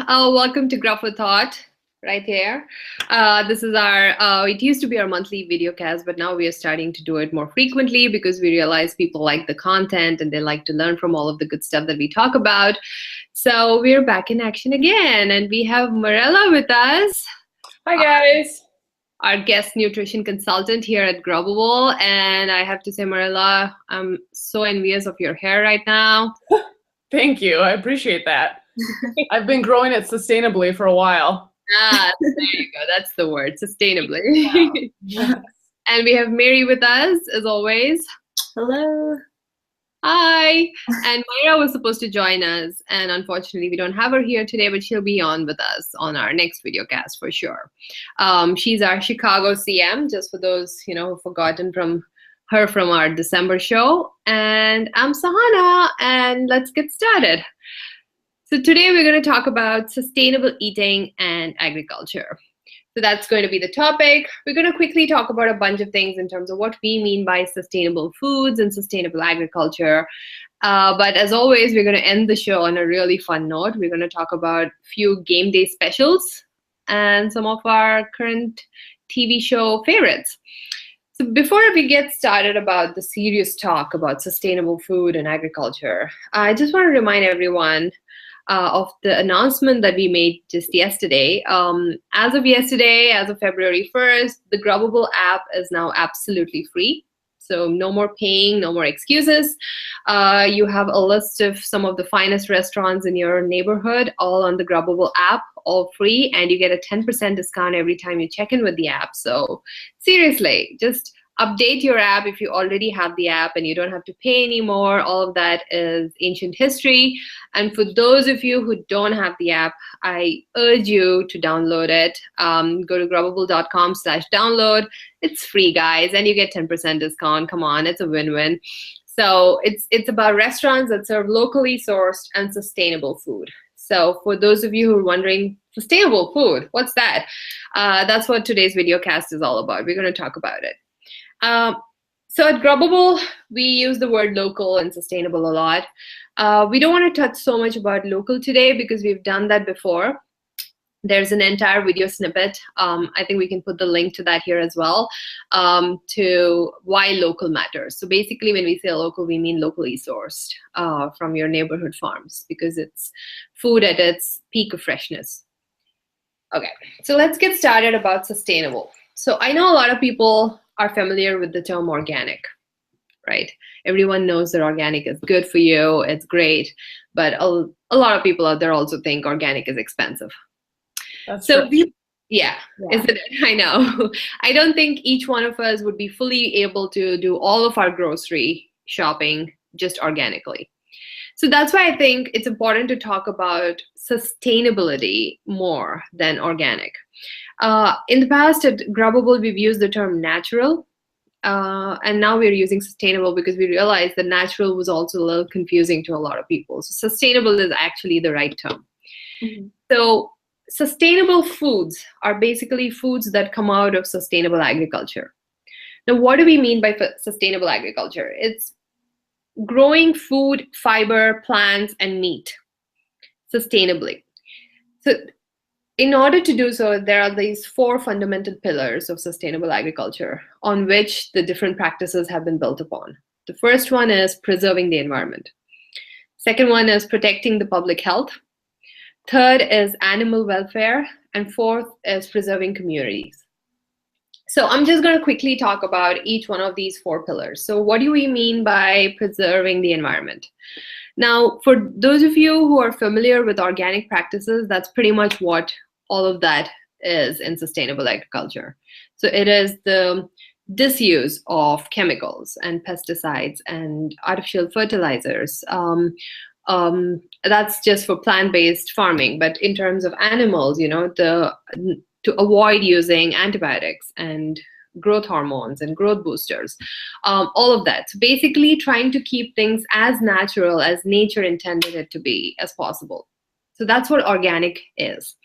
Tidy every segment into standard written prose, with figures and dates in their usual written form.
Welcome to Grubb For Thought, right here. This is our, it used to be our monthly video cast, but now we are starting to do it more frequently because we realize people like the content and they like to learn from all of the good stuff that we talk about. So we're back in action again, and we have Marella with us. Hi, guys. Our guest nutrition consultant here at Grubbable. And I have to say, Marella, I'm so envious of your hair right now. Thank you. I appreciate that. I've been growing it sustainably for a while. There you go. That's the word, sustainably. Yes. And we have Mary with us, as always. Hello. Hi. And Myra was supposed to join us, and unfortunately, we don't have her here today, but she'll be on with us on our next video cast for sure. She's our Chicago CM, just for those who've forgotten from her from our December show. And I'm Sahana, and let's get started. So today we're going to talk about sustainable eating and agriculture. So that's going to be the topic. We're going to quickly talk about a bunch of things in terms of what we mean by sustainable foods and sustainable agriculture. But as always, we're going to end the show on a really fun note. We're going to talk about a few game day specials and some of our current TV show favorites. So before we get started about the serious talk about sustainable food and agriculture, I just want to remind everyone of the announcement that we made just yesterday. As of yesterday, as of February 1st, the Grubbable app is now absolutely free. So no more paying, no more excuses. You have a list of some of the finest restaurants in your neighborhood, all on the Grubbable app, all free, and you get a 10% discount every time you check in with the app. So seriously, just update your app if you already have the app and you don't have to pay anymore. All of that is ancient history. And for those of you who don't have the app, I urge you to download it. Go to grubbable.com/download. It's free, guys, and you get 10% discount. Come on, it's a win-win. So it's about restaurants that serve locally sourced and sustainable food. So for those of you who are wondering, sustainable food, what's that? That's what today's video cast is all about. We're going to talk about it. So at Grubbable, we use the word local and sustainable a lot. We don't want to touch so much about local today because we've done that before. There's an entire video snippet. I think we can put the link to that here as well, to why local matters. So basically, when we say local, we mean locally sourced from your neighborhood farms, because it's food at its peak of freshness. Okay, so let's get started about sustainable. So I know a lot of people are familiar with the term organic, right? Everyone knows that organic is good for you, it's great, but a lot of people out there also think organic is expensive. That's so true. Yeah, isn't it? I know. I don't think each one of us would be fully able to do all of our grocery shopping just organically. So that's why I think it's important to talk about sustainability more than organic. In the past at Grubbable, we've used the term natural, and now we're using sustainable because we realized that natural was also a little confusing to a lot of people. So sustainable is actually the right term. Mm-hmm. So sustainable foods are basically foods that come out of sustainable agriculture. Now, what do we mean by sustainable agriculture? It's growing food, fiber, plants, and meat sustainably. So in order to do so, there are these 4 fundamental pillars of sustainable agriculture on which the different practices have been built upon. The first one is preserving the environment. Second one is protecting the public health. Third is animal welfare. And fourth is preserving communities. So I'm just going to quickly talk about each one of these 4 pillars. So what do we mean by preserving the environment? Now, for those of you who are familiar with organic practices, that's pretty much what all of that is in sustainable agriculture. So it is the disuse of chemicals and pesticides and artificial fertilizers. That's just for plant-based farming. But in terms of animals, to avoid using antibiotics and growth hormones and growth boosters, all of that. So basically trying to keep things as natural as nature intended it to be as possible. So that's what organic is.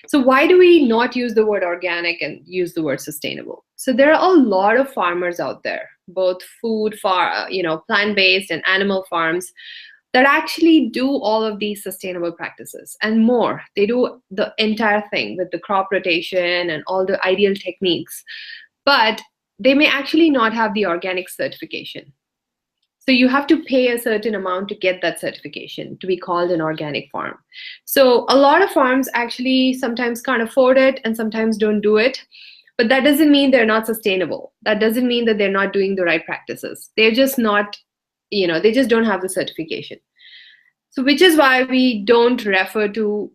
So why do we not use the word organic and use the word sustainable? So there are a lot of farmers out there, both plant-based and animal farms, that actually do all of these sustainable practices and more. They do the entire thing with the crop rotation and all the ideal techniques, but they may actually not have the organic certification. So you have to pay a certain amount to get that certification to be called an organic farm. So a lot of farms actually sometimes can't afford it and sometimes don't do it. But that doesn't mean they're not sustainable. That doesn't mean that they're not doing the right practices. They're just not, they just don't have the certification. So which is why we don't refer to,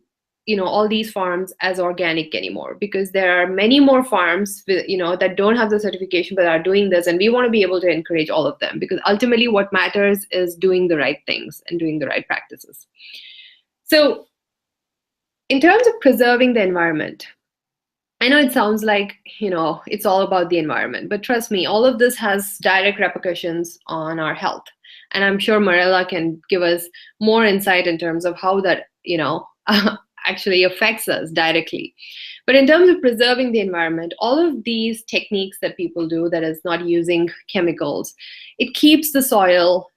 all these farms as organic anymore, because there are many more farms, that don't have the certification but are doing this, and we want to be able to encourage all of them, because ultimately what matters is doing the right things and doing the right practices. So in terms of preserving the environment, I know it sounds like, it's all about the environment, but trust me, all of this has direct repercussions on our health. And I'm sure Marilla can give us more insight in terms of how that, actually affects us directly. But in terms of preserving the environment, all of these techniques that people do, that is not using chemicals, it keeps the soil,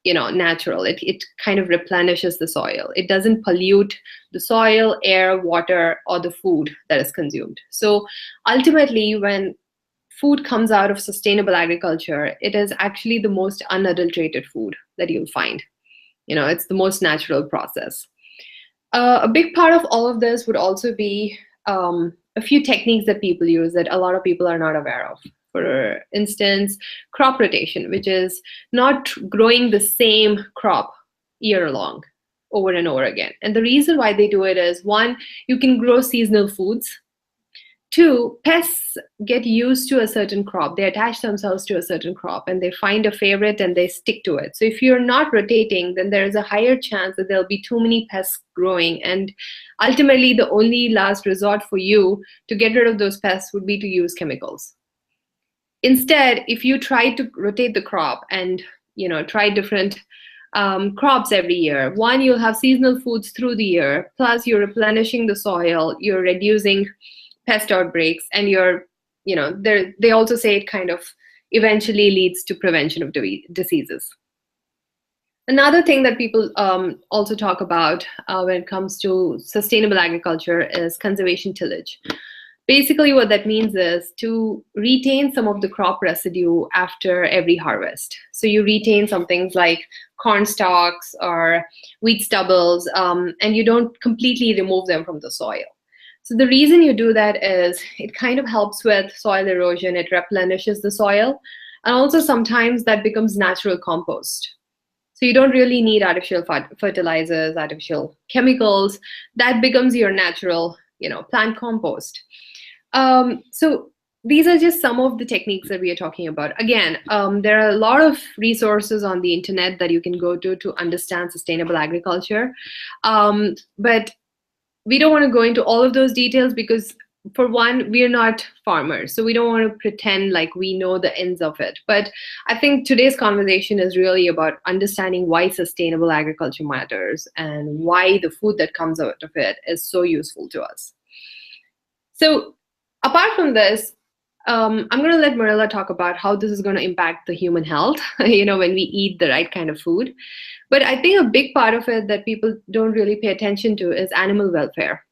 natural. It kind of replenishes the soil. It doesn't pollute the soil, air, water, or the food that is consumed. So ultimately, when food comes out of sustainable agriculture, it is actually the most unadulterated food that you'll find. It's the most natural process. A big part of all of this would also be a few techniques that people use that a lot of people are not aware of. For instance, crop rotation, which is not growing the same crop year long over and over again. And the reason why they do it is, one, you can grow seasonal foods. Two, pests get used to a certain crop. They attach themselves to a certain crop and they find a favorite and they stick to it. So if you're not rotating, then there is a higher chance that there'll be too many pests growing. And ultimately, the only last resort for you to get rid of those pests would be to use chemicals. Instead, if you try to rotate the crop and try different crops every year, one, you'll have seasonal foods through the year, plus you're replenishing the soil, you're reducing pest outbreaks, and they also say it kind of eventually leads to prevention of diseases. Another thing that people also talk about when it comes to sustainable agriculture is conservation tillage. Basically, what that means is to retain some of the crop residue after every harvest. So you retain some things like corn stalks or wheat stubbles, and you don't completely remove them from the soil. So the reason you do that is it kind of helps with soil erosion, it replenishes the soil, and also sometimes that becomes natural compost. So you don't really need artificial fertilizers, artificial chemicals. That becomes your natural, plant compost. So these are just some of the techniques that we are talking about. Again, there are a lot of resources on the internet that you can go to understand sustainable agriculture. But we don't want to go into all of those details because, for one, we're not farmers, so we don't want to pretend like we know the ends of it. But I think today's conversation is really about understanding why sustainable agriculture matters and why the food that comes out of it is so useful to us. So apart from this, I'm going to let Marilla talk about how this is going to impact the human health, when we eat the right kind of food. But I think a big part of it that people don't really pay attention to is animal welfare.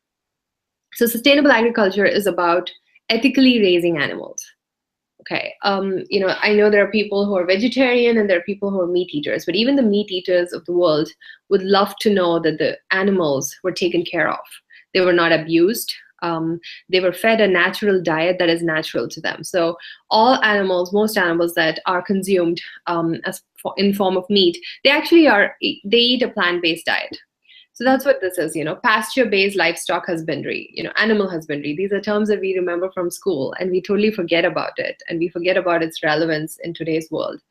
So sustainable agriculture is about ethically raising animals. Okay, I know there are people who are vegetarian and there are people who are meat eaters, but even the meat eaters of the world would love to know that the animals were taken care of. They were not abused. They were fed a natural diet that is natural to them. So all animals, most animals that are consumed in form of meat, they eat a plant-based diet. So that's what this is, pasture-based livestock husbandry, animal husbandry. These are terms that we remember from school and we totally forget about it, and we forget about its relevance in today's world.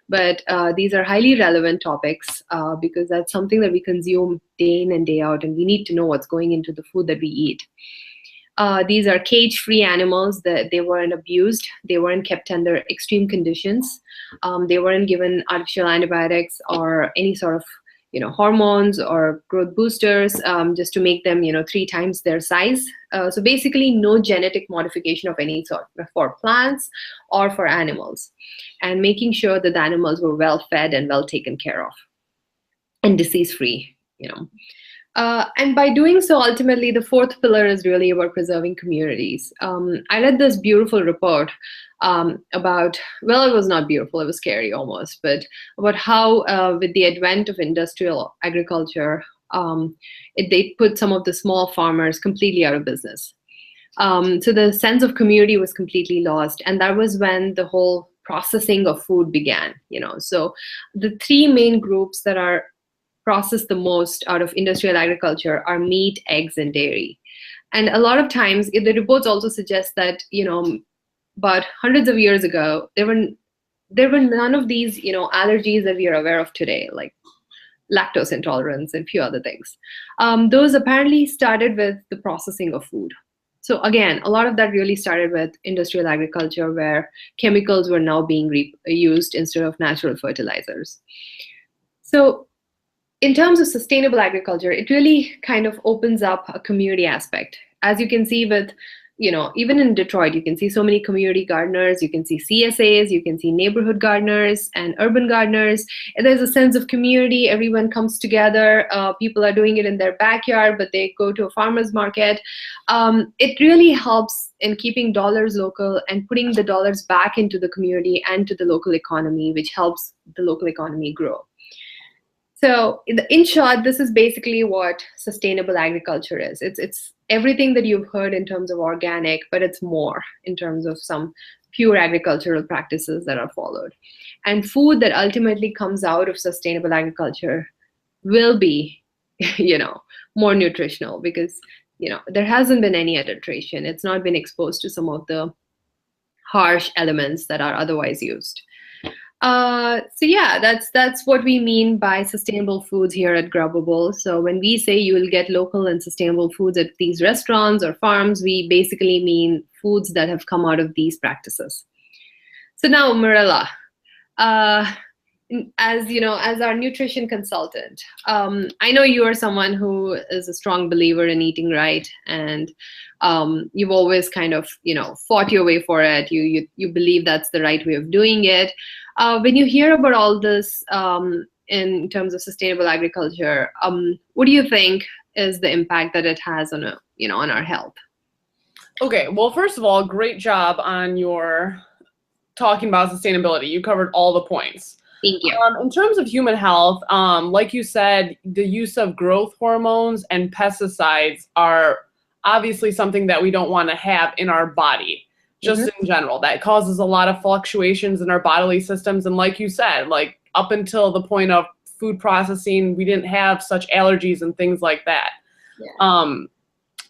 But these are highly relevant topics because that's something that we consume day in and day out, and we need to know what's going into the food that we eat. These are cage-free animals. That they weren't abused. They weren't kept under extreme conditions. They weren't given artificial antibiotics or any sort of hormones or growth boosters just to make them 3 times their size. So basically, no genetic modification of any sort for plants or for animals, and making sure that the animals were well fed and well taken care of. and disease-free, and by doing so, ultimately, the fourth pillar is really about preserving communities. I read this beautiful report about, well, it was not beautiful, it was scary almost, but about how with the advent of industrial agriculture, they put some of the small farmers completely out of business. So the sense of community was completely lost. And that was when the whole processing of food began. So the three main groups that are processed the most out of industrial agriculture are meat, eggs, and dairy. And a lot of times, the reports also suggest that, about hundreds of years ago, there were none of these, allergies that we are aware of today, like lactose intolerance and a few other things. Those apparently started with the processing of food. So again, a lot of that really started with industrial agriculture, where chemicals were now being used instead of natural fertilizers. So in terms of sustainable agriculture, it really kind of opens up a community aspect. As you can see with, even in Detroit, you can see so many community gardeners, you can see CSAs, you can see neighborhood gardeners and urban gardeners. And there's a sense of community, everyone comes together, people are doing it in their backyard, but they go to a farmer's market. It really helps in keeping dollars local and putting the dollars back into the community and to the local economy, which helps the local economy grow. So in short, this is basically what sustainable agriculture is. It's everything that you've heard in terms of organic, but it's more in terms of some pure agricultural practices that are followed. And food that ultimately comes out of sustainable agriculture will be, more nutritional because, there hasn't been any adulteration. It's not been exposed to some of the harsh elements that are otherwise used. So yeah, that's what we mean by sustainable foods here at Grubbable. So when we say you will get local and sustainable foods at these restaurants or farms, we basically mean foods that have come out of these practices. So now, Marilla, as our nutrition consultant, I know you are someone who is a strong believer in eating right, and you've always kind of fought your way for it. You believe that's the right way of doing it. When you hear about all this in terms of sustainable agriculture, what do you think is the impact that it has on on our health? Okay, well, first of all, great job on your talking about sustainability. You covered all the points. Thank you. In terms of human health, like you said, the use of growth hormones and pesticides are obviously something that we don't want to have in our body. Just in general, that causes a lot of fluctuations in our bodily systems. And like you said, like up until the point of food processing, we didn't have such allergies and things like that. Yeah.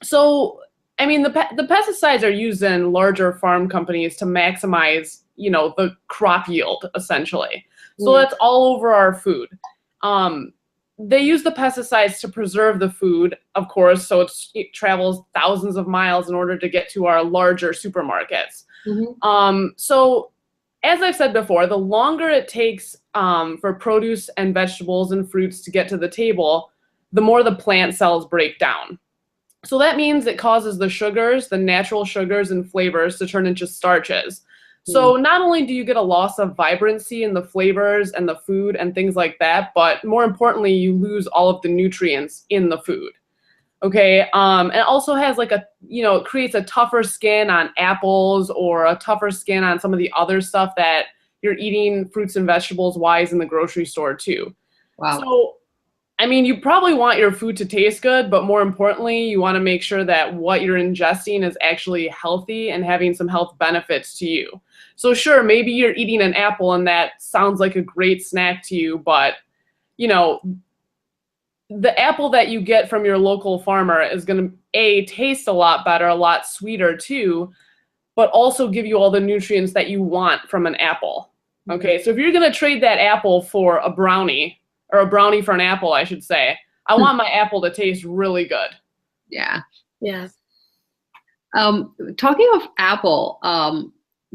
So, I mean, the pesticides are used in larger farm companies to maximize, the crop yield, essentially. So that's all over our food. They use the pesticides to preserve the food, of course, so it travels thousands of miles in order to get to our larger supermarkets. So as I've said before, the longer it takes for produce and vegetables and fruits to get to the table, the more the plant cells break down. So that means it causes the sugars, the natural sugars and flavors to turn into starches. So not only do you get a loss of vibrancy in the flavors and the food and things like that, but more importantly, you lose all of the nutrients in the food. Okay, and it also has like it creates a tougher skin on apples or a tougher skin on some of the other stuff that you're eating fruits and vegetables wise in the grocery store too. Wow. So, I mean, you probably want your food to taste good, but more importantly, you want to make sure that what you're ingesting is actually healthy and having some health benefits to you. So sure, maybe you're eating an apple and that sounds like a great snack to you, but the apple that you get from your local farmer is going to taste a lot better, a lot sweeter too, but also give you all the nutrients that you want from an apple. Okay, so if you're going to trade that apple for a brownie, or a brownie for an apple, I should say, I want my apple to taste really good. Yeah. Yeah. Talking of apple,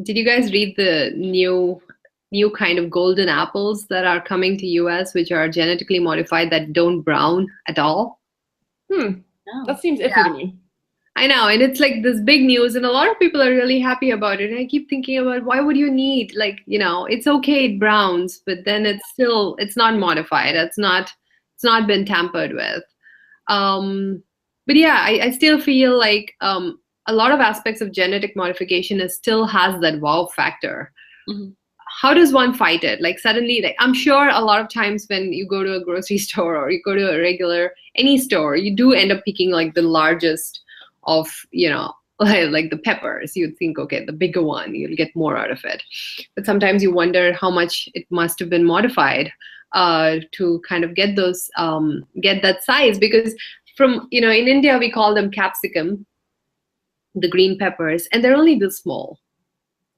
did you guys read the new kind of golden apples that are coming to US, which are genetically modified that don't brown at all? Oh. That seems iffy to me. I know, and it's like this big news, and a lot of people are really happy about it. And I keep thinking about why would you need, like, it's okay, it browns, but then it's not modified. It's not It's not been tampered with. But yeah, I still feel like a lot of aspects of genetic modification still has that wow factor. Mm-hmm. How does one fight it? Like suddenly, like I'm sure a lot of times when you go to a grocery store or you go to a regular any store, you do end up picking like the largest of, like the peppers. You'd think, okay, the bigger one, you'll get more out of it. But sometimes you wonder how much it must have been modified to kind of get those get that size, because from in India we call them capsicum, the green peppers, and they're only this small.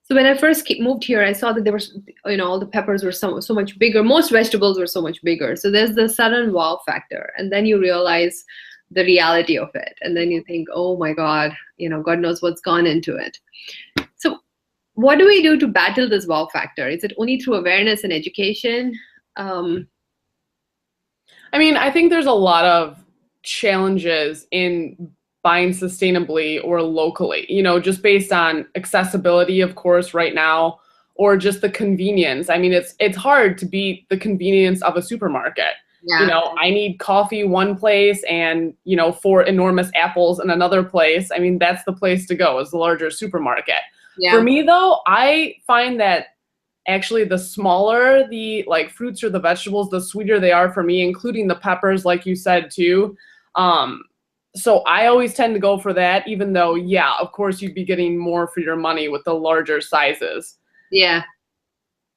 So when I first moved here, I saw that there was, all the peppers were so much bigger. Most vegetables were so much bigger. So there's the sudden wow factor, and then you realize the reality of it, and then you think, oh my God, God knows what's gone into it. So what do we do to battle this wow factor? Is it only through awareness and education? I mean, I think there's a lot of challenges in buying sustainably or locally, just based on accessibility, of course, right now, or just the convenience. I mean, it's hard to beat the convenience of a supermarket. Yeah. I need coffee one place and, 4 enormous apples in another place. I mean, that's the place to go, is the larger supermarket. Yeah. For me, though, I find that actually the smaller the fruits or the vegetables, the sweeter they are for me, including the peppers, like you said, too. So I always tend to go for that, even though, yeah, of course, you'd be getting more for your money with the larger sizes. Yeah.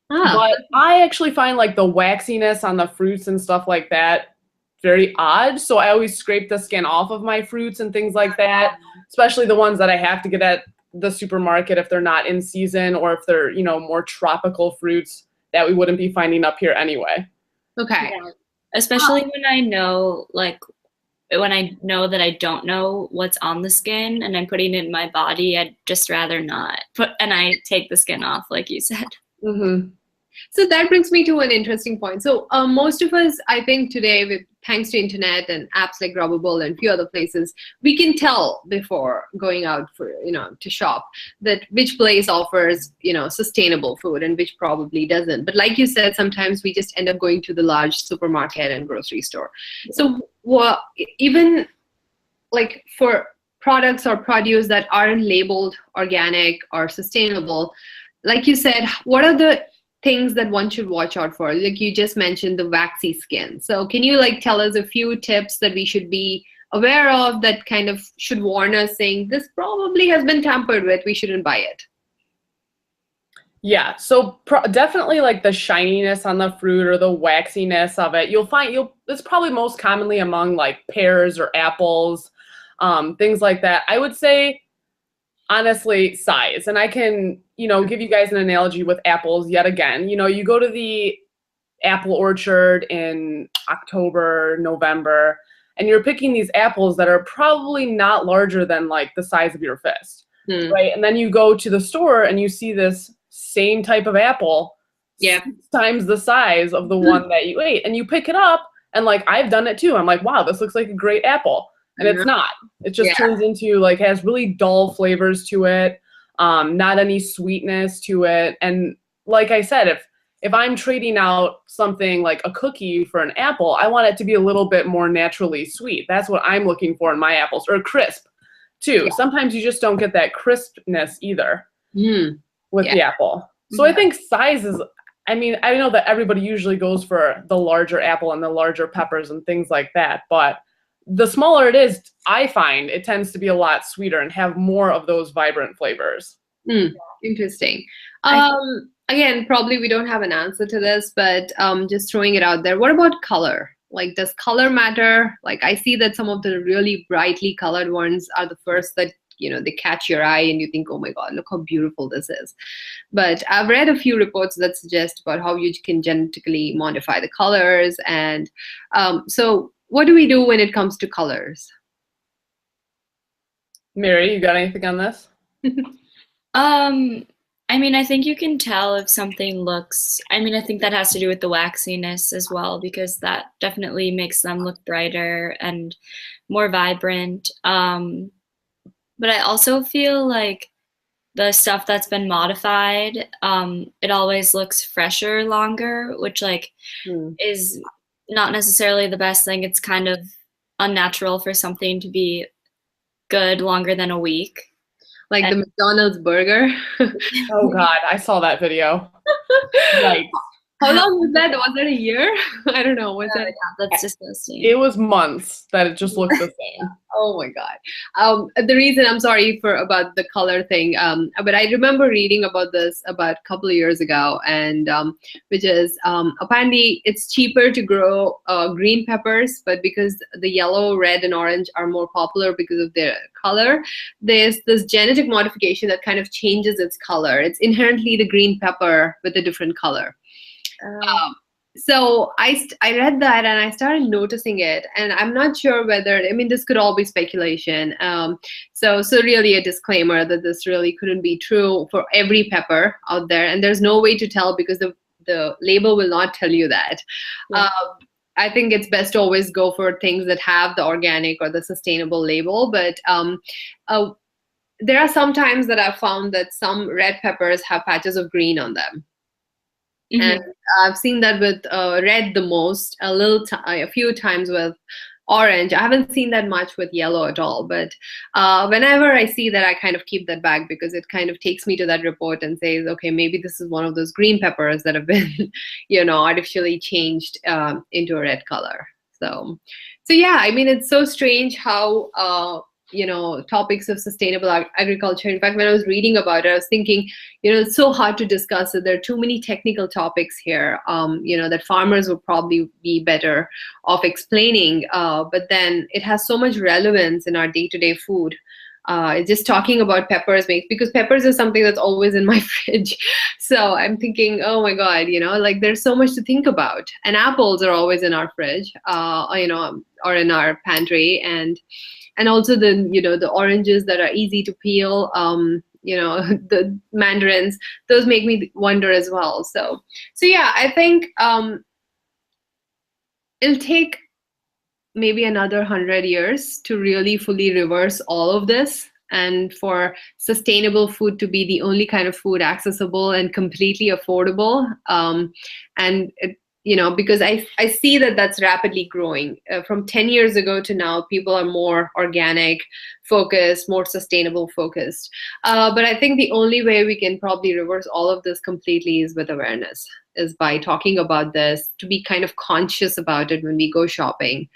But I actually find like the waxiness on the fruits and stuff like that very odd. So I always scrape the skin off of my fruits and things like that, especially the ones that I have to get at the supermarket if they're not in season, or if they're, more tropical fruits that we wouldn't be finding up here anyway. Okay. Yeah. Especially when I know, that I don't know what's on the skin and I'm putting it in my body, I'd just rather not and I take the skin off, like you said. Mm-hmm. So that brings me to an interesting point. So most of us, I think today, thanks to internet and apps like Grubbable and a few other places, we can tell before going out for, to shop, that which place offers, sustainable food and which probably doesn't. But like you said, sometimes we just end up going to the large supermarket and grocery store. So even like for products or produce that aren't labeled organic or sustainable, like you said, what are the things that one should watch out for? Like you just mentioned the waxy skin. So can you tell us a few tips that we should be aware of that kind of should warn us, saying this probably has been tampered with, we shouldn't buy it? Yeah, so definitely like the shininess on the fruit or the waxiness of it. It's probably most commonly among like pears or apples, things like that. I would say, honestly, size. And I can, give you guys an analogy with apples yet again. You go to the apple orchard in October, November, and you're picking these apples that are probably not larger than like the size of your fist, right? And then you go to the store and you see this same type of apple, 6 times the size of the one that you ate, and you pick it up, and like I've done it too. I'm like, wow, this looks like a great apple. And it's not. It just turns into has really dull flavors to it, not any sweetness to it. And like I said, if I'm trading out something like a cookie for an apple, I want it to be a little bit more naturally sweet. That's what I'm looking for in my apples, or crisp too. Sometimes you just don't get that crispness either with the apple. So I think size is, I mean, I know that everybody usually goes for the larger apple and the larger peppers and things like that, but the smaller it is, I find it tends to be a lot sweeter and have more of those vibrant flavors. Interesting. Again, probably we don't have an answer to this, but just throwing it out there. What about color? Like, does color matter? Like, I see that some of the really brightly colored ones are the first that, they catch your eye and you think, oh my God, look how beautiful this is. But I've read a few reports that suggest about how you can genetically modify the colors. And so what do we do when it comes to colors? Mary, you got anything on this? I mean, I think you can tell if something looks, I think that has to do with the waxiness as well, because that definitely makes them look brighter and more vibrant. But I also feel like the stuff that's been modified, it always looks fresher longer, which is not necessarily the best thing. It's kind of unnatural for something to be good longer than a week. Like the McDonald's burger. Oh God, I saw that video. Like, How long was that? Was it a year? I don't know. Was that? Yeah, that's disgusting. it was months that it just looked the same. Oh my God. The reason I'm sorry for about the color thing, but I remember reading about this about a couple of years ago, and which is apparently it's cheaper to grow green peppers, but because the yellow, red, and orange are more popular because of their color, there's this genetic modification that kind of changes its color. It's inherently the green pepper with a different color. So I read that and I started noticing it, and I'm not sure whether, I mean, this could all be speculation. So really a disclaimer that this really couldn't be true for every pepper out there, and there's no way to tell because the label will not tell you that. Yeah. I think it's best to always go for things that have the organic or the sustainable label, but there are some times that I've found that some red peppers have patches of green on them. And I've seen that with red the most, a few times with orange. I haven't seen that much with yellow at all. But whenever I see that, I kind of keep that back because it kind of takes me to that report and says, okay, maybe this is one of those green peppers that have been, artificially changed into a red color. So yeah, I mean, it's so strange how topics of sustainable agriculture. In fact, when I was reading about it, I was thinking, it's so hard to discuss that there are too many technical topics here, that farmers would probably be better off explaining. But then it has so much relevance in our day-to-day food. Just talking about peppers because peppers is something that's always in my fridge. So I'm thinking, oh my God, like there's so much to think about. And apples are always in our fridge, or in our pantry. And also the oranges that are easy to peel, the mandarins, those make me wonder as well. So yeah, I think it'll take maybe another 100 years to really fully reverse all of this, and for sustainable food to be the only kind of food accessible and completely affordable. Because I see that that's rapidly growing. From 10 years ago to now, people are more organic focused, more sustainable focused. But I think the only way we can probably reverse all of this completely is with awareness, is by talking about this, to be kind of conscious about it when we go shopping.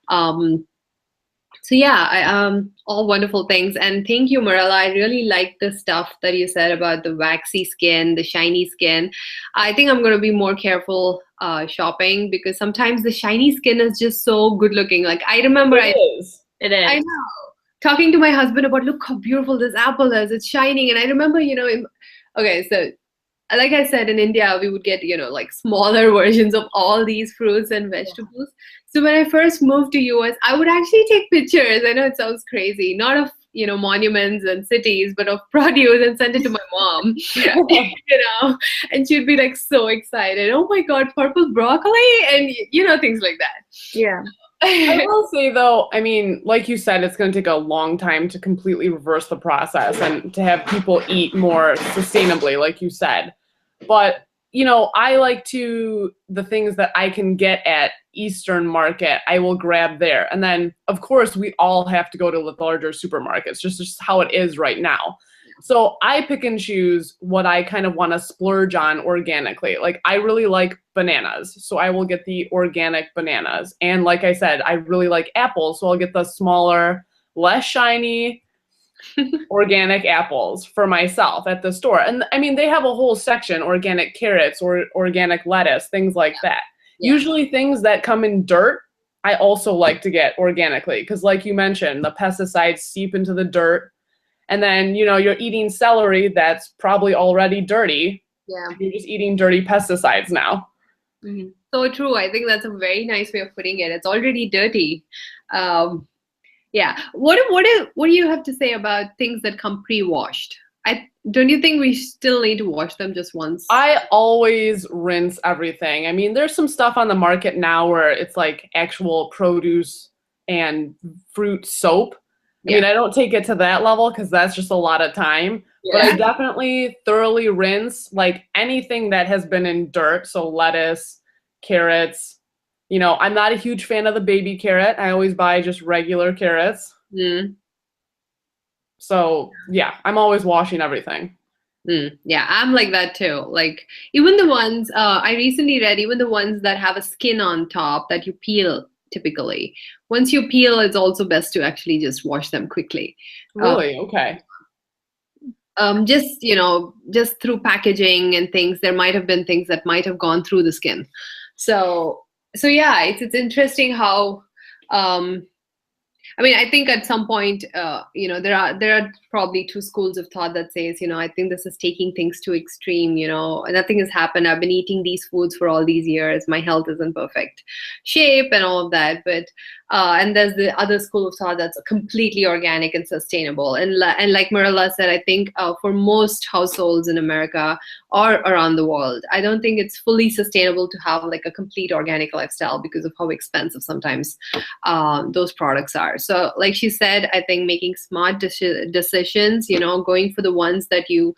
So yeah, all wonderful things. And thank you, Marilla. I really like the stuff that you said about the waxy skin, the shiny skin. I think I'm going to be more careful shopping, because sometimes the shiny skin is just so good looking. Like I remember It is. I know, talking to my husband about, look how beautiful this apple is. It's shining. And I remember, okay, so like I said, in India, we would get, like smaller versions of all these fruits and vegetables. So when I first moved to US, I would actually take pictures. I know it sounds crazy, not of, monuments and cities, but of produce, and send it to my mom, and she'd be like so excited. Oh my God, purple broccoli, and things like that. Yeah. I will say though, I mean, like you said, it's going to take a long time to completely reverse the process and to have people eat more sustainably, like you said. But, I like the things that I can get at Eastern Market, I will grab there. And then, of course, we all have to go to the larger supermarkets, just how it is right now. So I pick and choose what I kind of want to splurge on organically. Like I really like bananas, so I will get the organic bananas. And like I said, I really like apples, so I'll get the smaller, less shiny, organic apples for myself at the store. And I mean, they have a whole section, organic carrots or organic lettuce, things like that. Yeah. Usually things that come in dirt, I also like to get organically, because like you mentioned, the pesticides seep into the dirt. And then, you're eating celery that's probably already dirty. Yeah. You're just eating dirty pesticides now. Mm-hmm. So true. I think that's a very nice way of putting it. It's already dirty. Yeah. What do you have to say about things that come pre-washed? Don't you think we still need to wash them just once? I always rinse everything. I mean, there's some stuff on the market now where it's like actual produce and fruit soap. I mean, I don't take it to that level because that's just a lot of time. Yeah. But I definitely thoroughly rinse like anything that has been in dirt. So lettuce, carrots, You know, I'm not a huge fan of the baby carrot. I always buy just regular carrots. Mm. So yeah, I'm always washing everything. Yeah, I'm like that too. Like even the ones I recently read, even the ones that have a skin on top that you peel typically. Once you peel, it's also best to actually just wash them quickly. Really? Okay. Just just through packaging and things, there might have been things that might have gone through the skin. So yeah, it's interesting how um, I mean, I think at some point, there are probably two schools of thought that says, I think this is taking things to extreme. Nothing has happened. I've been eating these foods for all these years. My health is in perfect shape and all of that. But and there's the other school of thought that's completely organic and sustainable. And like Marilla said, I think for most households in America or around the world, I don't think it's fully sustainable to have like a complete organic lifestyle because of how expensive sometimes those products are. So like she said, I think making smart decisions, going for the ones that you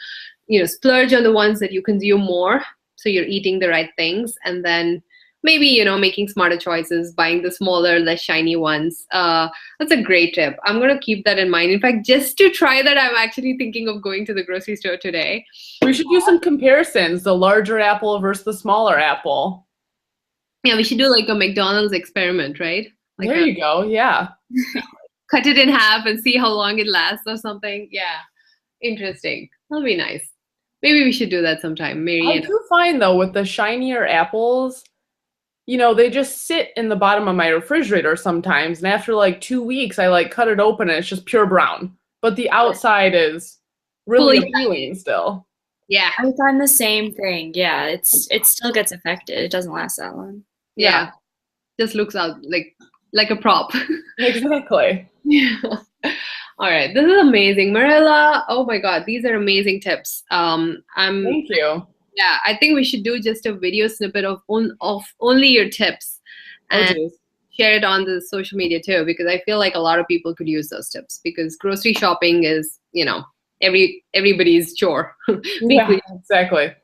splurge on the ones that you consume more, so you're eating the right things, and then maybe making smarter choices, buying the smaller, less shiny ones. That's a great tip. I'm going to keep that in mind. In fact, just to try that, I'm actually thinking of going to the grocery store today. We should do some comparisons, the larger apple versus the smaller apple. Yeah, we should do like a McDonald's experiment, right? Like there you go. Yeah. Cut it in half and see how long it lasts or something. Yeah. Interesting. That'll be nice. Maybe we should do that sometime, Mary. I do find though with the shinier apples, they just sit in the bottom of my refrigerator sometimes, and after like 2 weeks, I like cut it open and it's just pure brown. But the outside is really appealing still. Yeah. I find the same thing. Yeah, it still gets affected. It doesn't last that long. Yeah. Just looks out like a prop. Exactly. Yeah. All right. This is amazing. Marilla, oh my God, these are amazing tips. Thank you. Yeah, I think we should do just a video snippet of only your tips and share it on the social media too, because I feel like a lot of people could use those tips, because grocery shopping is, everybody's chore. Yeah, exactly.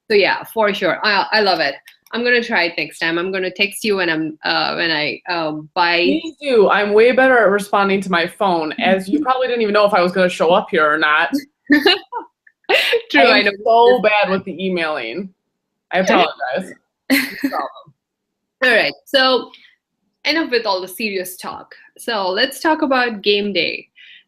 So yeah, for sure. I love it. I'm gonna try it next time. I'm gonna text you when I buy. Please do. I'm way better at responding to my phone, as you probably didn't even know if I was gonna show up here or not. True, I know. So bad with the emailing. I apologize. All right, so enough with all the serious talk. So let's talk about game day.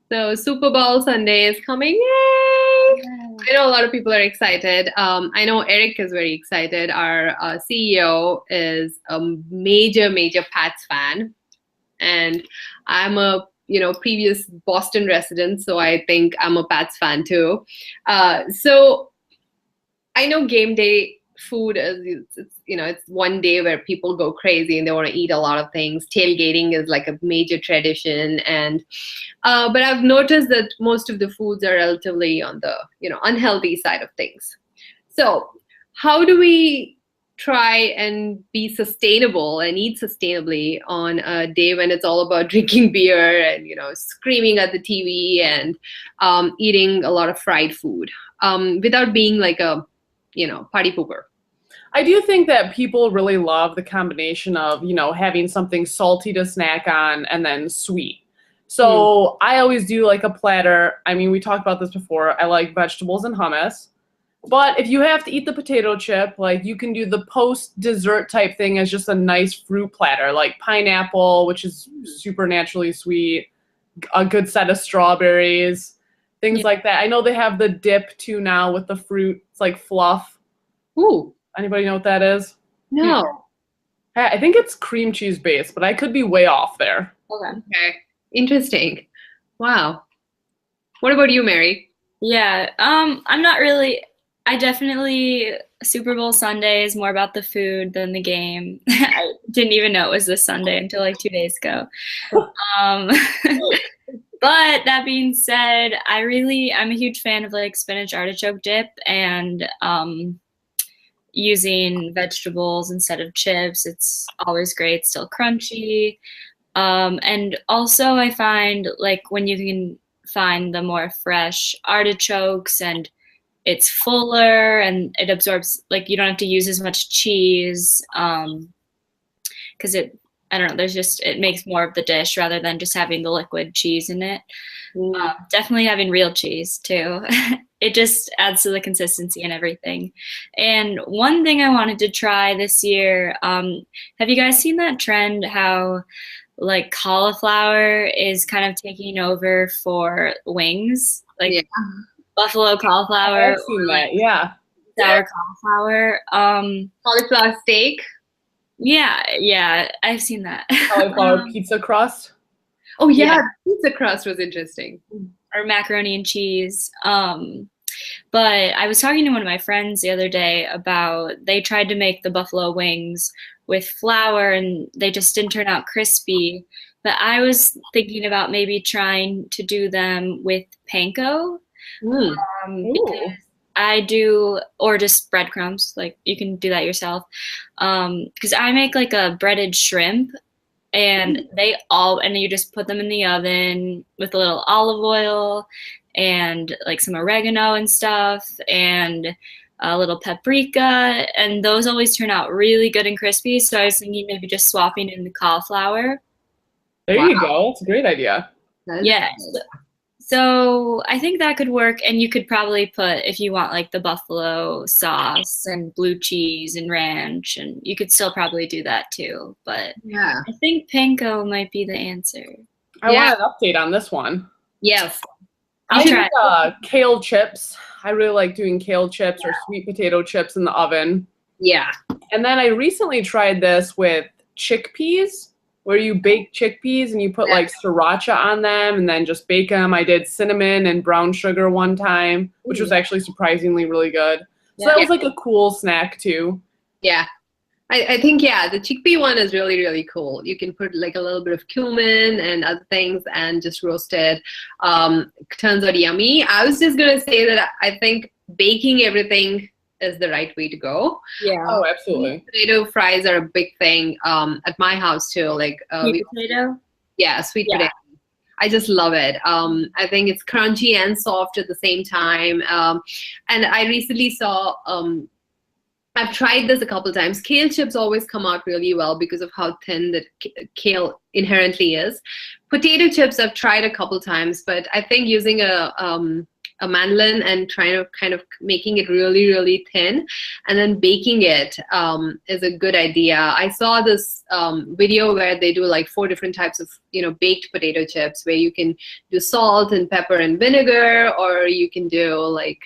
So Super Bowl Sunday is coming. Yay! I know a lot of people are excited. I know Eric is very excited. Our CEO is a major Pats fan, and I'm a previous Boston resident, so I think I'm a Pats fan too. So I know game day food is it's one day where people go crazy and they want to eat a lot of things. Tailgating is like a major tradition, and but I've noticed that most of the foods are relatively on the unhealthy side of things. So how do we try and be sustainable and eat sustainably on a day when it's all about drinking beer and screaming at the TV and eating a lot of fried food without being like a party pooper? I do think that people really love the combination of, having something salty to snack on and then sweet. So I always do like a platter. I mean, we talked about this before. I like vegetables and hummus. But if you have to eat the potato chip, like you can do the post-dessert type thing as just a nice fruit platter, like pineapple, which is super naturally sweet, a good set of strawberries, things like that. I know they have the dip too now with the fruit. It's like fluff. Ooh. Anybody know what that is? No. I think it's cream cheese based, but I could be way off there. Okay. Interesting. Wow. What about you, Mary? Yeah. I'm not really. I definitely Super Bowl Sunday is more about the food than the game. I didn't even know it was this Sunday until like 2 days ago. But that being said, I'm a huge fan of like spinach artichoke dip and using vegetables instead of chips. It's always great, still crunchy. And also I find like when you can find the more fresh artichokes and it's fuller and it absorbs, like you don't have to use as much cheese. because I don't know, it makes more of the dish rather than just having the liquid cheese in it. Definitely having real cheese too. It just adds to the consistency and everything. And one thing I wanted to try this year, have you guys seen that trend how like cauliflower is kind of taking over for wings? Like buffalo cauliflower. I've seen that, yeah. Sour cauliflower. Cauliflower steak. Yeah, I've seen that. Cauliflower pizza crust. Oh yeah, pizza crust was interesting. Or macaroni and cheese. But I was talking to one of my friends the other day about they tried to make the buffalo wings with flour and they just didn't turn out crispy. But I was thinking about maybe trying to do them with panko. Because I do, or just breadcrumbs, like you can do that yourself. Because I make like a breaded shrimp and and you just put them in the oven with a little olive oil and like some oregano and stuff and a little paprika, and those always turn out really good and crispy. So I was thinking maybe just swapping in the cauliflower. There you go. That's a great idea. Yes. So I think that could work, and you could probably put, if you want like the buffalo sauce and blue cheese and ranch, and you could still probably do that too. But yeah, I think panko might be the answer. I want an update on this one. Yes. I'll try. Kale chips. I really like doing kale chips or sweet potato chips in the oven. Yeah. And then I recently tried this with chickpeas, where you bake chickpeas and you put like sriracha on them and then just bake them. I did cinnamon and brown sugar one time, which was actually surprisingly really good. So that was like a cool snack too. Yeah. I think, the chickpea one is really, really cool. You can put like a little bit of cumin and other things and just roast it. Turns out yummy. I was just going to say that I think baking everything is the right way to go. Yeah. Oh, absolutely. Potato fries are a big thing at my house too. Like sweet potato? Yeah, sweet potato. I just love it. I think it's crunchy and soft at the same time. And I recently saw, I've tried this a couple times. Kale chips always come out really well because of how thin the kale inherently is. Potato chips I've tried a couple times, but I think using a mandolin and trying to kind of making it really, really thin and then baking it is a good idea. I saw this video where they do like 4 different types of, baked potato chips, where you can do salt and pepper and vinegar, or you can do like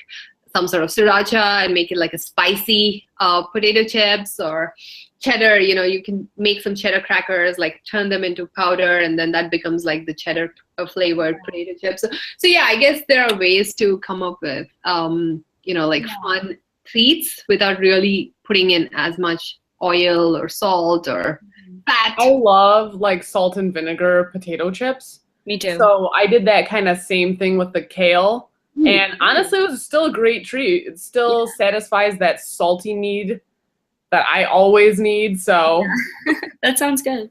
some sort of sriracha and make it like a spicy potato chips, or cheddar. You can make some cheddar crackers, like turn them into powder, and then that becomes like the cheddar flavored potato chips. So yeah, I guess there are ways to come up with like fun treats without really putting in as much oil or salt or fat. I love like salt and vinegar potato chips. Me too. So I did that kind of same thing with the kale. And honestly, it was still a great treat. It still satisfies that salty need that I always need. So that sounds good.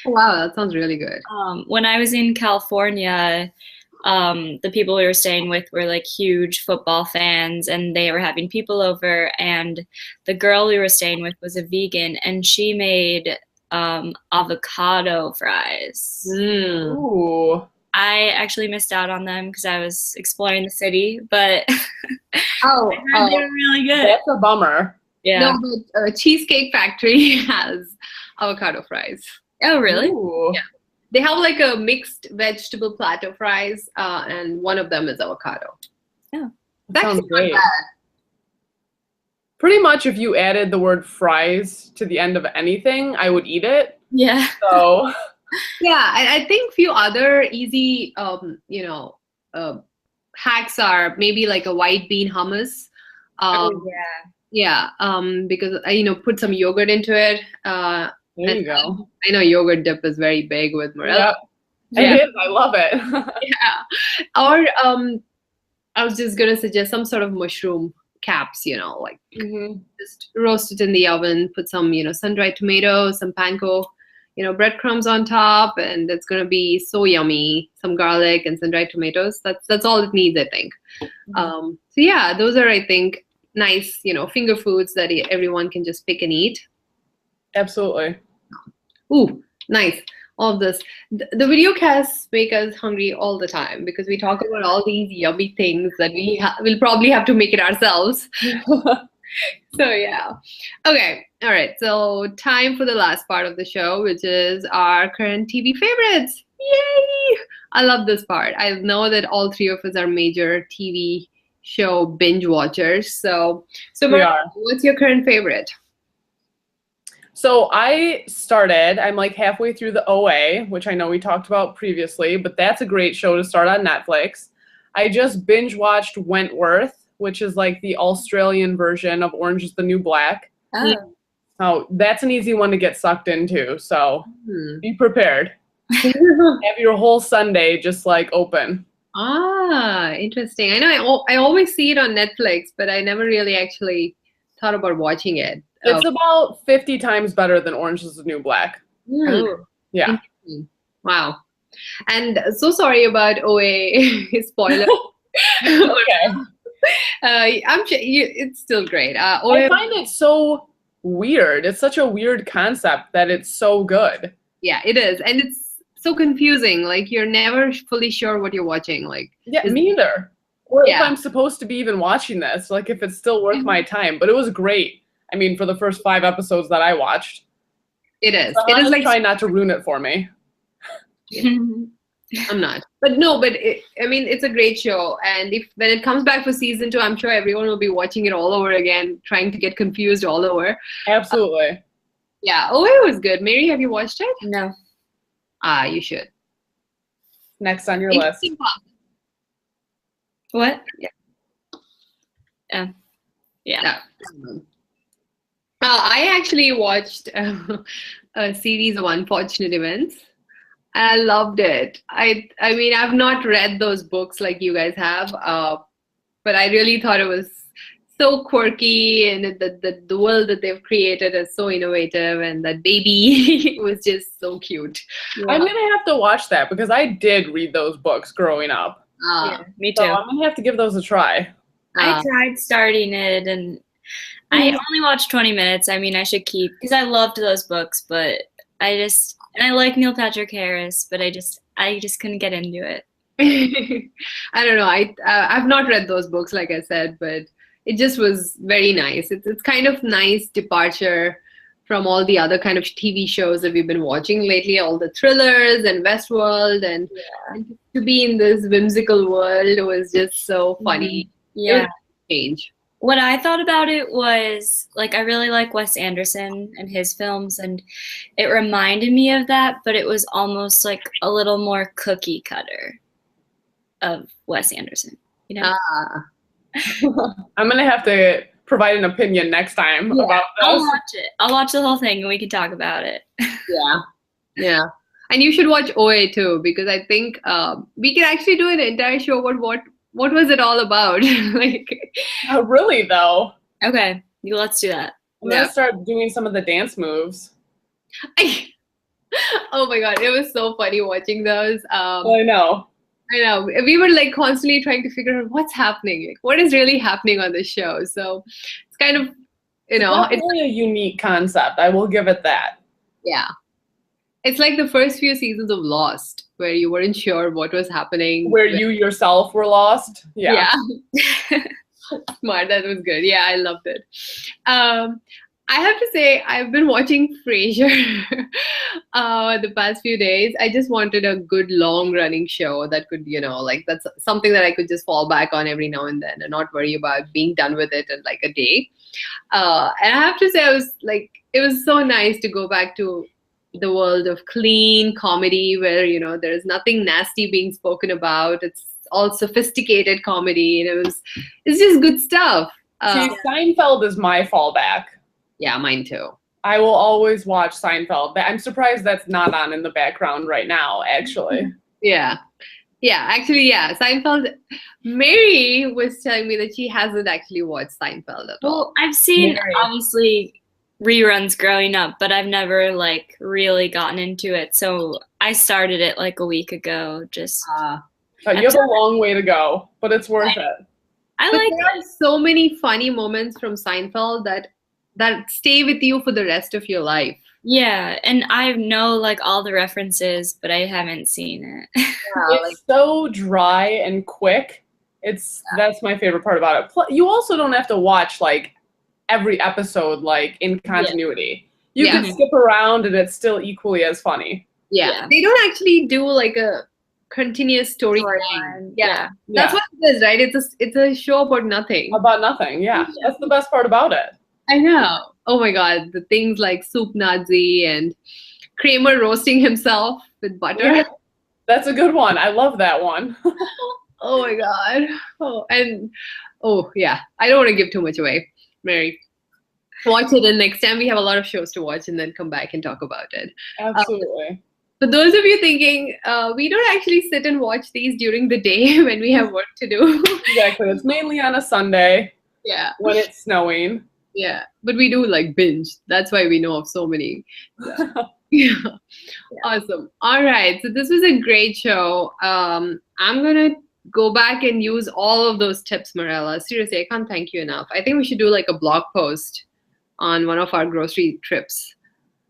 Wow, that sounds really good. When I was in California, the people we were staying with were like huge football fans, and they were having people over, and the girl we were staying with was a vegan, and she made avocado fries. Ooh. I actually missed out on them because I was exploring the city, but they were really good. That's a bummer. Yeah. No, but Cheesecake Factory has avocado fries. Oh, really? Ooh. Yeah. They have like a mixed vegetable platter fries, and one of them is avocado. Yeah. That's sounds great. bad. Pretty much if you added the word fries to the end of anything, I would eat it. Yeah. So... Yeah, I think few other easy, hacks are maybe like a white bean hummus. Because put some yogurt into it. There you go. I know yogurt dip is very big with morella. Yep. It is. I love it. Yeah. Or I was just gonna suggest some sort of mushroom caps. Just roast it in the oven. Put some, sun-dried tomatoes, some panko. Breadcrumbs on top, and it's going to be so yummy. Some garlic and sun-dried tomatoes. That's all it needs, I think. So yeah, those are, I think, nice, finger foods that everyone can just pick and eat. Absolutely. Ooh, nice. All of this. The video casts make us hungry all the time because we talk about all these yummy things that we'll probably have to make it ourselves. So yeah. Okay. All right. So time for the last part of the show, which is our current TV favorites. Yay! I love this part. I know that all three of us are major TV show binge watchers. So We Maria, are. what's your current favorite? So I'm like halfway through the OA, which I know we talked about previously, but that's a great show to start on Netflix. I just binge watched Wentworth, which is like the Australian version of Orange is the New Black. Oh. Oh, that's an easy one to get sucked into, so be prepared. Hmm. Have your whole Sunday just like open. Ah, interesting. I know I always see it on Netflix, but I never really actually thought about watching it. It's about 50 times better than Orange is the New Black. Oh. Yeah. Interesting. Wow. And so sorry about OA spoiler. Okay. I'm sure it's still great. I OA, find it so weird. It's such a weird concept that it's so good. yeah, it is, and it's so confusing. Like you're never fully sure what you're watching. Like Yeah, me either. Or Yeah. if I'm supposed to be even watching this, like if it's still worth my time. But it was great. I mean, for the first 5 episodes that I watched. it is. So It is I'm like trying not to ruin it for me. I'm not, but no, but I mean, it's a great show, and if when it comes back for season 2, I'm sure everyone will be watching it all over again, trying to get confused all over. Absolutely. Yeah, OA was good. Mary, have you watched it? No. Ah, you should. Next on your list. Interesting part. What? Yeah. Yeah. Yeah. I actually watched a series of Unfortunate Events. I loved it. I mean, I've not read those books like you guys have, but I really thought it was so quirky, and the world that they've created is so innovative, and that baby was just so cute. I'm going to have to watch that because I did read those books growing up. Yeah, me So too. I'm going to have to give those a try. I tried starting it, and I only watched 20 minutes. I mean, I should keep, because I loved those books, but and I like Neil Patrick Harris, but I just couldn't get into it. I don't know. I've not read those books, like I said, but it just was very nice. It's kind of nice departure from all the other kind of TV shows that we've been watching lately, all the thrillers and Westworld, and to be in this whimsical world was just so funny. Yeah. It was a change. What I thought about it was, like, I really like Wes Anderson and his films, and it reminded me of that, but it was almost like a little more cookie cutter of Wes Anderson, you know? I'm going to have to provide an opinion next time about this. I'll watch it. I'll watch the whole thing, and we can talk about it. Yeah. And you should watch OA too, because I think we can actually do an entire show about what was it all about. Like, Really, though. Okay, let's do that. I'm going to start doing some of the dance moves. oh my God, it was so funny watching those. I know. I know. We were like constantly trying to figure out what's happening, like what is really happening on the show. So it's kind of, It's definitely a unique concept. I will give it that. Yeah. It's like the first few seasons of Lost, where you weren't sure what was happening. Where you yourself were lost. Yeah. Smart. That was good. Yeah, I loved it. I have to say, I've been watching Frasier the past few days. I just wanted a good long-running show that could, like that's something that I could just fall back on every now and then and not worry about being done with it in like a day. And I have to say, it was so nice to go back to the world of clean comedy where, there's nothing nasty being spoken about. It's all sophisticated comedy, and it's just good stuff. See, Seinfeld is my fallback. Yeah, mine too. I will always watch Seinfeld. I'm surprised that's not on in the background right now, actually. Yeah. Actually, Seinfeld. Mary was telling me that she hasn't actually watched Seinfeld at all. Well, I've seen, obviously, reruns growing up, but I've never, like, really gotten into it. So I started it, like, a week ago. Just you have a long way to go, but it's worth it. There are so many funny moments from Seinfeld that stay with you for the rest of your life. Yeah, and I know like all the references, but I haven't seen it. Yeah, like It's so dry and quick. That's my favorite part about it. You also don't have to watch like every episode like in continuity. You Yeah. can skip around and it's still equally as funny. yeah. They don't actually do like a continuous storyline. Storyline, Yeah. Yeah. That's what it is, right? It's a show about nothing. About nothing. Yeah. That's the best part about it. I know. Oh my God. The things like soup Nazi and Kramer roasting himself with butter. Yeah. That's a good one. I love that one. Oh my God. Oh, and oh yeah. I don't want to give too much away, Mary. Watch it, and next time we have a lot of shows to watch, and then come back and talk about it. Absolutely. For those of you thinking, we don't actually sit and watch these during the day when we have work to do. Exactly. It's mainly on a Sunday. Yeah. When it's snowing. Yeah. But we do like binge. That's why we know of so many. Yeah. Awesome. All right. So this was a great show. I'm going to go back and use all of those tips, Marella. Seriously, I can't thank you enough. I think we should do like a blog post on one of our grocery trips.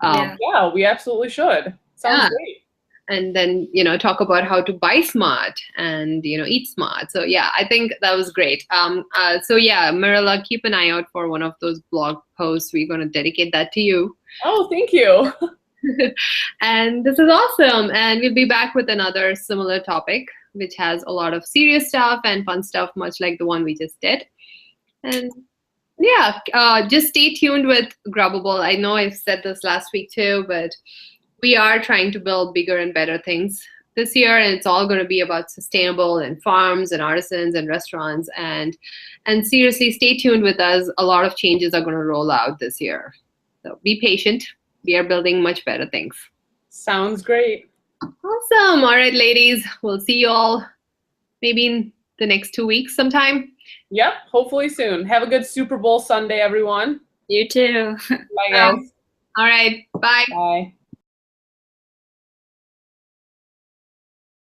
Yeah, we absolutely should. Sounds great. And then, talk about how to buy smart and, eat smart. So yeah, I think that was great. So yeah, Marilla, keep an eye out for one of those blog posts. We're going to dedicate that to you. Oh, thank you. And this is awesome. And we'll be back with another similar topic, which has a lot of serious stuff and fun stuff, much like the one we just did. And yeah, just stay tuned with Grubbable. I know I've said this last week too, but we are trying to build bigger and better things this year, and it's all going to be about sustainable and farms and artisans and restaurants. And seriously, stay tuned with us. A lot of changes are going to roll out this year. So be patient. We are building much better things. Sounds great. Awesome. All right, ladies. We'll see you all maybe in the next 2 weeks sometime. Yep, hopefully soon. Have a good Super Bowl Sunday, everyone. You too. Bye, guys. All right. Bye. Bye.